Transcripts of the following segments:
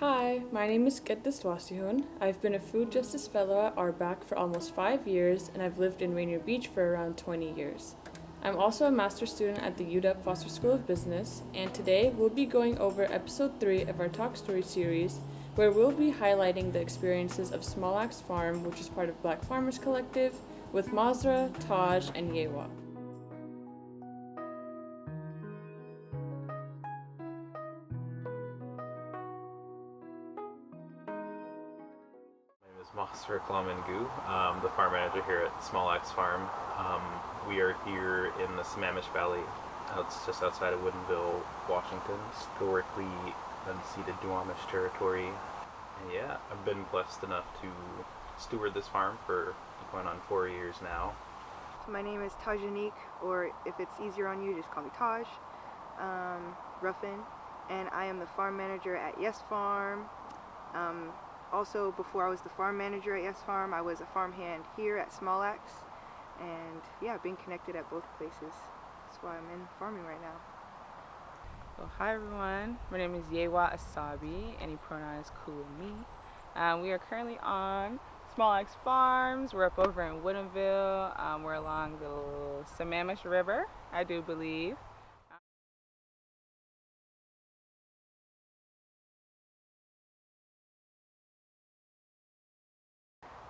Hi, my name is Geddes Wasihun. I've been a Food Justice Fellow at RBAC for almost 5 years, and I've lived in Rainier Beach for around 20 years. I'm also a master's student at the UW Foster School of Business, and today we'll be going over episode 3 of our Talk Story series, where we'll be highlighting the experiences of Small Axe Farm, which is part of Black Farmers Collective, with Mazra, Taj, and Yewa. My name is Masr Klamangu, the farm manager here at Small Axe Farm. We are here in the Sammamish Valley. It's just outside of Woodinville, Washington, historically unceded Duwamish territory. And yeah, I've been blessed enough to steward this farm for going on 4 years now. My name is Tajanique, or if it's easier on you, just call me Taj Ruffin, and I am the farm manager at Yes Farm. Also, before I was the farm manager at Yes Farm, I was a farmhand here at Small Axe, and yeah, I've been connected at both places. That's why I'm in farming right now. Well, hi everyone. My name is Yewa Asabi. Any pronoun is cool with me. We are currently on Small Axe Farms. We're up over in Woodinville. We're along the Sammamish River, I do believe.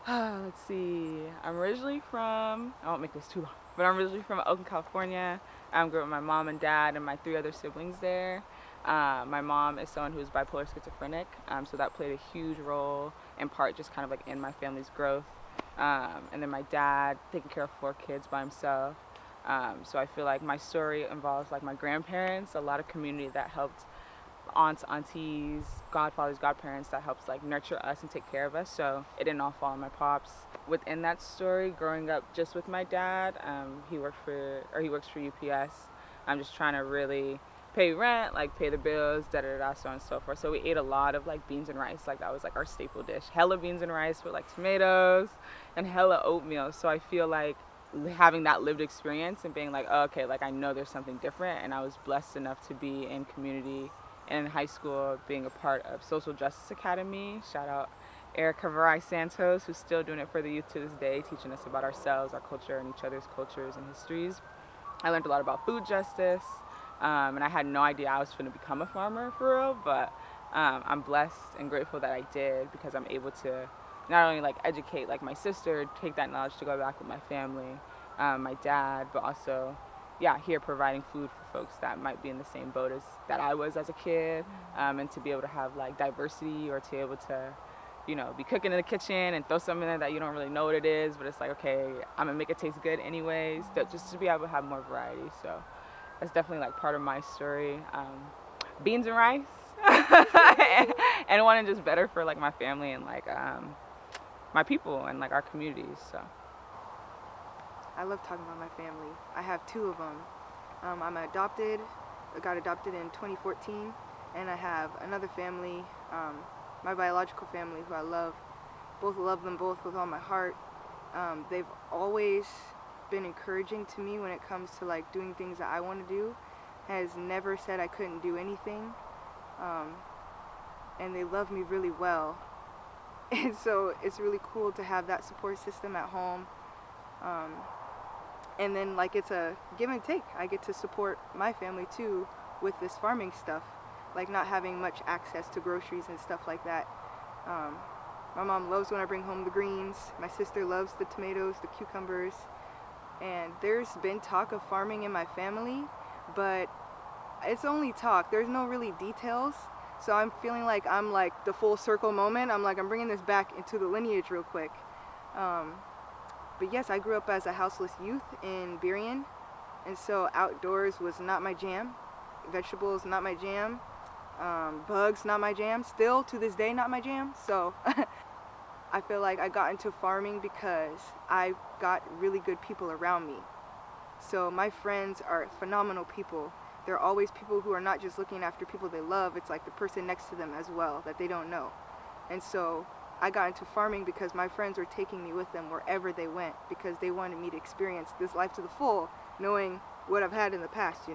Let's see. I won't make this too long, but I'm originally from Oakland, California. I grew up with my mom and dad and my 3 other siblings there. My mom is someone who's bipolar schizophrenic, so that played a huge role in part just kind of like in my family's growth. And then my dad taking care of 4 kids by himself. So I feel like my story involves like my grandparents, a lot of community that helped, aunts, aunties, godfathers, godparents that helps like nurture us and take care of us. So it didn't all fall on my pops. Within that story, growing up just with my dad, he works for UPS. I'm just trying to really pay rent, like pay the bills, so on and so forth. So we ate a lot of like beans and rice, like that was like our staple dish. Hella beans and rice with like tomatoes and hella oatmeal. So I feel like having that lived experience and being like, oh, okay, like I know there's something different, and I was blessed enough to be in community and in high school being a part of Social Justice Academy. Shout out Erica Varai Santos, who's still doing it for the youth to this day, teaching us about ourselves, our culture, and each other's cultures and histories. I learned a lot about food justice, and I had no idea I was going to become a farmer for real, but I'm blessed and grateful that I did, because I'm able to not only like educate like my sister, take that knowledge to go back with my family, my dad, but also here providing food for folks that might be in the same boat as that I was as a kid, and to be able to have like diversity, or to be able to be cooking in the kitchen and throw something in there that you don't really know what it is, but it's like, okay, I'm gonna make it taste good anyways, just to be able to have more variety. So that's definitely like part of my story. Beans and rice and wanting just better for like my family and like my people and like our communities. So I love talking about my family. I have 2 of them. I'm adopted. I got adopted in 2014, and I have another family, my biological family, who I love. Love them both with all my heart. They've always been encouraging to me when it comes to like doing things that I want to do. Has never said I couldn't do anything, and they love me really well. And so it's really cool to have that support system at home. And then like it's a give and take. I get to support my family too with this farming stuff, like not having much access to groceries and stuff like that. My mom loves when I bring home the greens. My sister loves the tomatoes, the cucumbers. And there's been talk of farming in my family, but it's only talk. There's no really details. So I'm feeling like I'm like the full circle moment. I'm bringing this back into the lineage real quick. But yes, I grew up as a houseless youth in Burien, and so outdoors was not my jam. Vegetables, not my jam. Bugs, not my jam. Still, to this day, not my jam. So I feel like I got into farming because I got really good people around me. So my friends are phenomenal people. They're always people who are not just looking after people they love. It's like the person next to them as well that they don't know. And so I got into farming because my friends were taking me with them wherever they went, because they wanted me to experience this life to the full, knowing what I've had in the past,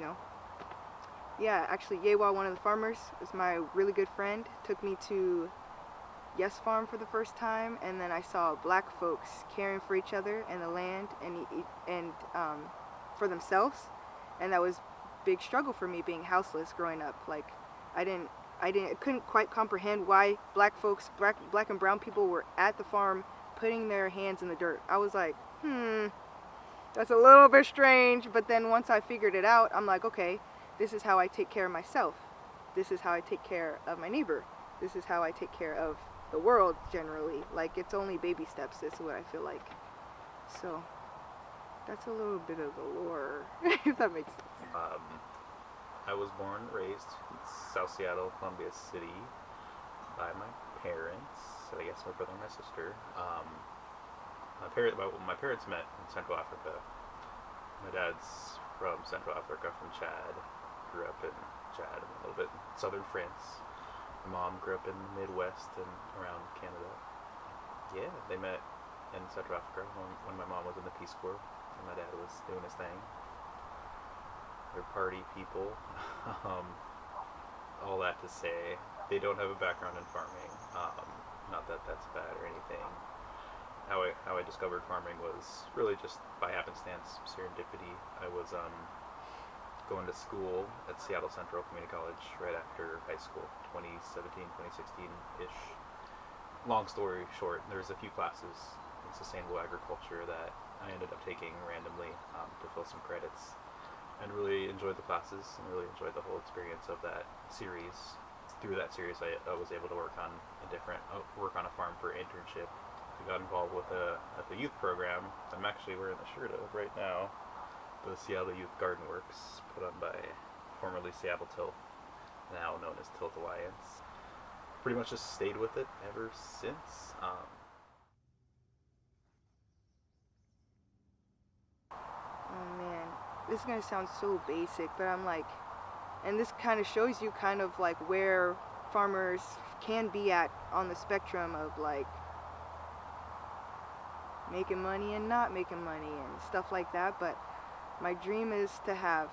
Yeah, actually, Yewa, one of the farmers, is my really good friend. Took me to Yes Farm for the first time, and then I saw black folks caring for each other and the land and for themselves, and that was big struggle for me being houseless growing up. Like, I couldn't quite comprehend why black folks, black and brown people were at the farm putting their hands in the dirt. I was like, that's a little bit strange. But then once I figured it out, I'm like, okay, this is how I take care of myself. This is how I take care of my neighbor. This is how I take care of the world generally. Like, it's only baby steps, is what I feel like. So that's a little bit of the lore, if that makes sense. I was born and raised in South Seattle, Columbia City, by my parents. I guess my brother and my sister. My parents met in Central Africa. My dad's from Central Africa, from Chad. Grew up in Chad and a little bit in southern France. My mom grew up in the Midwest and around Canada. Yeah, they met in Central Africa when my mom was in the Peace Corps and my dad was doing his thing. They're party people. All that to say, they don't have a background in farming. Not that that's bad or anything. How I discovered farming was really just by happenstance, serendipity. I was going to school at Seattle Central Community College right after high school, 2017, 2016-ish. Long story short, there was a few classes in sustainable agriculture that I ended up taking randomly to fill some credits, and really enjoyed the classes and really enjoyed the whole experience of that series. Through that series, I was able to work on a farm for internship. I got involved with at the youth program. I'm actually wearing the shirt of right now, the Seattle Youth Garden Works, put on by formerly Seattle Tilth, now known as Tilth Alliance. Pretty much just stayed with it ever since. Oh man, this is gonna sound so basic, but I'm like, and this kind of shows you kind of like where farmers can be at on the spectrum of like making money and not making money and stuff like that. But my dream is to have,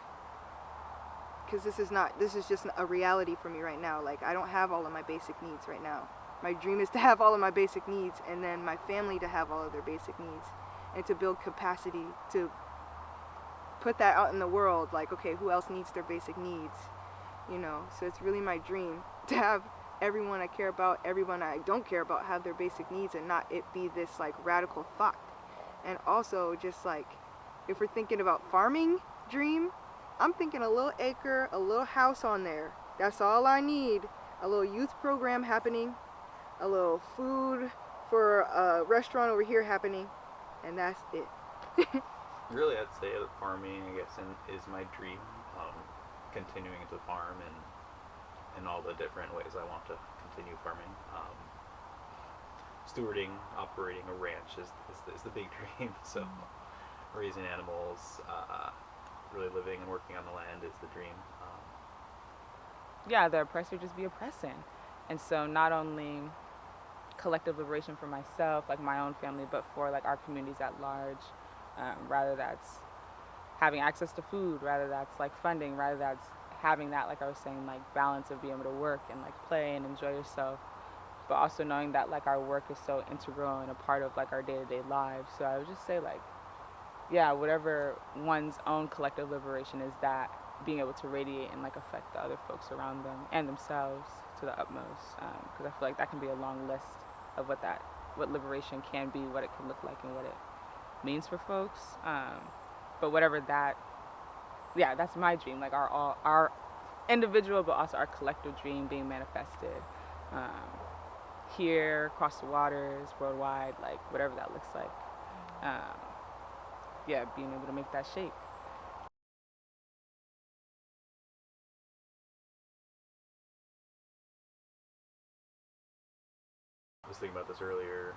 because this is just a reality for me right now. Like, I don't have all of my basic needs right now. My dream is to have all of my basic needs, and then my family to have all of their basic needs, and to build capacity to put that out in the world. Like, okay, who else needs their basic needs? You know, so it's really my dream to have everyone I care about, everyone I don't care about, have their basic needs, and not it be this like radical thought. And also, just like, if we're thinking about farming dream, I'm thinking a little acre, a little house on there. That's all I need. A little youth program happening, a little food for a restaurant over here happening, and that's it. Really, I'd say that farming, I guess, is my dream. Continuing to farm and in all the different ways I want to continue farming. Stewarding, operating a ranch is the big dream. So, raising animals, really living and working on the land is the dream. Yeah, the oppressor just be oppressing. And so not only collective liberation for myself, like my own family, but for like our communities at large. Rather that's having access to food, rather that's like funding, rather that's having that, like I was saying, like balance of being able to work and like play and enjoy yourself, but also knowing that like our work is so integral and a part of like our day-to-day lives. So I would just say like, yeah, whatever one's own collective liberation is, that being able to radiate and like affect the other folks around them and themselves to the utmost, because I feel like that can be a long list of what liberation can be, what it can look like, and what it means for folks. But whatever that, yeah, that's my dream. Like our individual, but also our collective dream being manifested here, across the waters, worldwide, like whatever that looks like. Yeah, being able to make that shape. I was thinking about this earlier.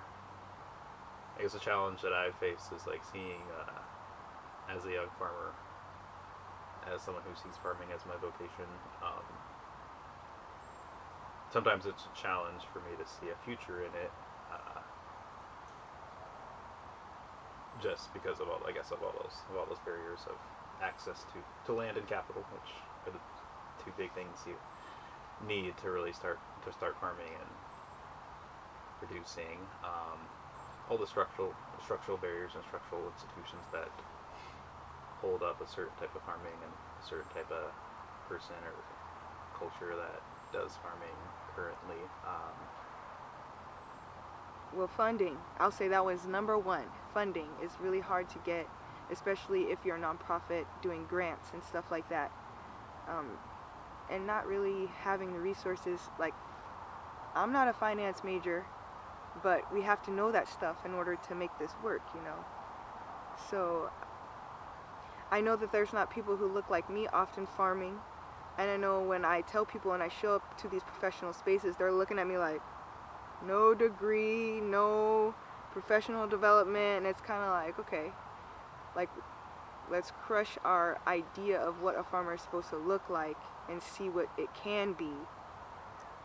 I guess a challenge that I've faced is like seeing, as a young farmer, as someone who sees farming as my vocation. Sometimes it's a challenge for me to see a future in it, just because of all those barriers of access to land and capital, which are the two big things you need to really start farming and producing. All the structural barriers and structural institutions that hold up a certain type of farming and a certain type of person or culture that does farming currently. Well, funding, I'll say that was number one. Funding is really hard to get, especially if you're a nonprofit doing grants and stuff like that. And not really having the resources. Like, I'm not a finance major, but we have to know that stuff in order to make this work, you know. So I know that there's not people who look like me often farming, and I know when I tell people and I show up to these professional spaces, they're looking at me like, no degree, no professional development, and it's kind of like, okay, like, let's crush our idea of what a farmer is supposed to look like and see what it can be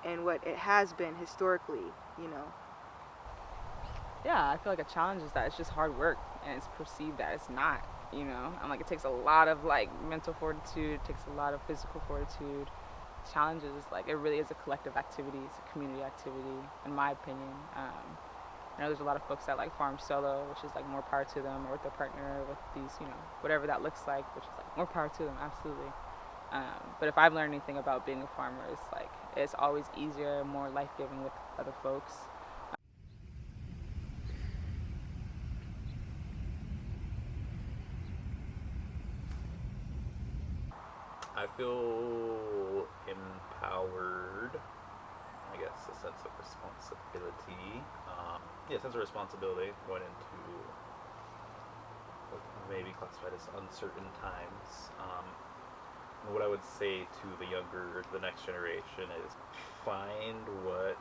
and what it has been historically, you know. Yeah, I feel like a challenge is that it's just hard work, and it's perceived that it's not, you know. And like it takes a lot of like mental fortitude, it takes a lot of physical fortitude. Challenges, like it really is a collective activity, it's a community activity, in my opinion. I know there's a lot of folks that like farm solo, which is like more power to them, or with their partner, with these, you know, whatever that looks like, which is like more power to them, absolutely. But if I've learned anything about being a farmer, it's like it's always easier, more life-giving with other folks. I feel empowered. I guess a sense of responsibility. Sense of responsibility going into what may be classified as uncertain times. What I would say to the next generation is find what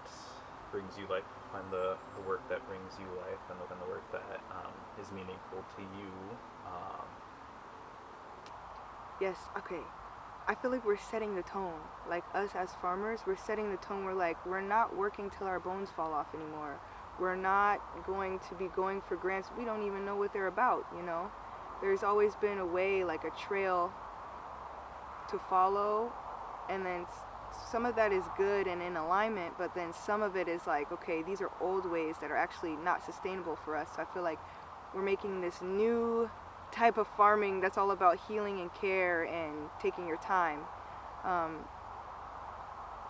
brings you life, find the work that brings you life, and the work that is meaningful to you. Yes, okay. I feel like we're setting the tone. Like us as farmers, we're setting the tone. We're like, we're not working till our bones fall off anymore. We're not going to be going for grants. We don't even know what they're about, you know? There's always been a way, like a trail to follow, and then some of that is good and in alignment, but then some of it is like, okay, these are old ways that are actually not sustainable for us. So I feel like we're making this new type of farming that's all about healing and care and taking your time,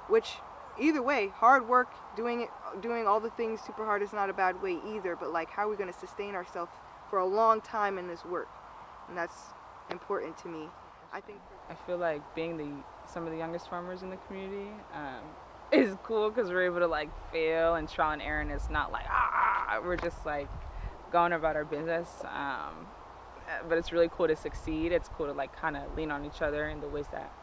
which either way, hard work, doing all the things super hard is not a bad way either, but like, how are we going to sustain ourselves for a long time in this work? And that's important to me. I feel like being some of the youngest farmers in the community is cool because we're able to like fail and trial and error, and it's not like we're just like going about our business. But it's really cool to succeed. It's cool to like kind of lean on each other in the ways that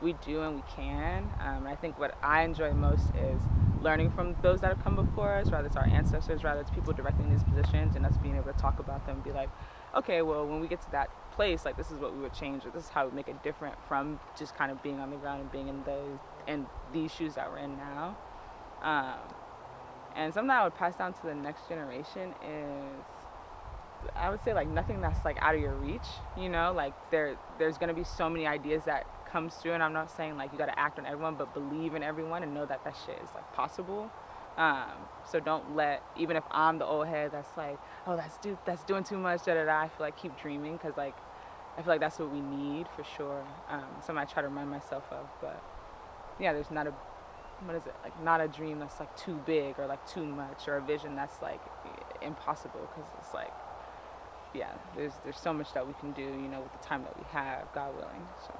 we do and we can. And I think what I enjoy most is learning from those that have come before us, whether it's our ancestors, whether it's people directly in these positions, and us being able to talk about them and be like, okay, well, when we get to that place, like this is what we would change, or this is how we make it different from just kind of being on the ground and being in these shoes that we're in now. And something that I would pass down to the next generation is, I would say like nothing that's like out of your reach, you know, like there's going to be so many ideas that comes through, and I'm not saying like you got to act on everyone, but believe in everyone and know that shit is like possible. So don't let, even if I'm the old head that's like, oh, that's doing too much, I feel like keep dreaming, because like I feel like that's what we need for sure. Something I try to remind myself of. But yeah, there's not a dream that's like too big or like too much, or a vision that's like impossible, because it's like, yeah, there's so much that we can do, you know, with the time that we have, God willing. So